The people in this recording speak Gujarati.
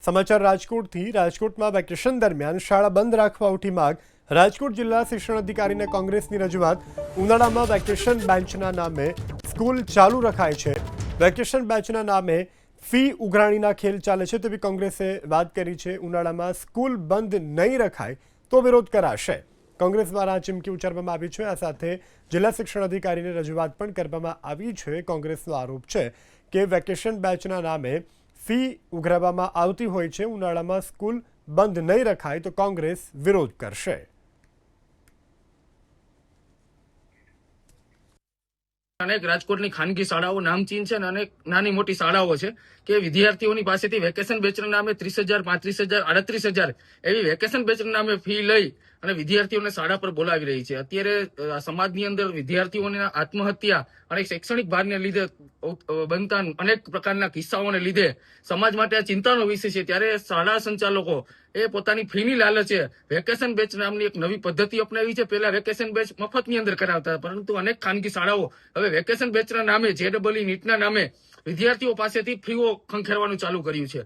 સમાચાર રાજકોટથી રાજકોટમાં વેકેશન દરમિયાન શાળા બંધ રાખવા ઉઠી માંગ રાજકોટ જિલ્લા શિક્ષણ અધિકારીને કોંગ્રેસની રજૂઆત ઉનાળામાં વેકેશન બેન્ચના નામે સ્કૂલ ચાલુ રખાય છે વેકેશન બેન્ચના નામે ફી ઉઘરાણીના ખેલ ચાલે છે તેવી કોંગ્રેસે વાત કરી છે ઉનાળામાં સ્કૂલ બંધ નહીં રખાય તો વિરોધ કરાશે કોંગ્રેસ દ્વારા ચીમકી ઉચ્ચારવામાં આવી છે આ સાથે જિલ્લા શિક્ષણ અધિકારીને રજૂઆત પણ કરવામાં આવી છે કોંગ્રેસનો આરોપ છે કે વેકેશન બેન્ચના નામે ફી ઉઘરાવવામાં આવતી હોય છે ઉનાળામાં સ્કૂલ બંધ નહીં રખાય તો કોંગ્રેસ વિરોધ કરશે અનેક રાજકોટની ખાનગી શાળાઓ નામચીન છે અને અનેક નાની મોટી શાળાઓ છે કે વિદ્યાર્થીઓની પાસેથી વેકેશન બેચના નામે 30,000, 35,000, 38,000 એવી વેકેશન બેચના નામે ફી લઈ અને વિદ્યાર્થીઓને શાળા પર બોલાવી રહી છે. અત્યારે સમાજની અંદર વિદ્યાર્થીઓની આત્મહત્યા અને શૈક્ષણિક ભારને લીધે બનતા અનેક પ્રકારના કિસ્સાઓને લીધે સમાજ માટે આ ચિંતાનો વિષય છે. ત્યારે શાળા સંચાલકો એ પોતાની ફીની લાલચે વેકેશન બેચ નામની એક નવી પદ્ધતિ અપનાવી છે. પહેલા વેકેશન બેચ મફતની અંદર કરાવતા હતા, પરંતુ અનેક ખાનગી શાળાઓ હવે વેકેશન બેચના નામે JEE નીટના નામે વિદ્યાર્થીઓ પાસેથી ફીઓ ખંખેરવાનું ચાલુ કર્યું છે.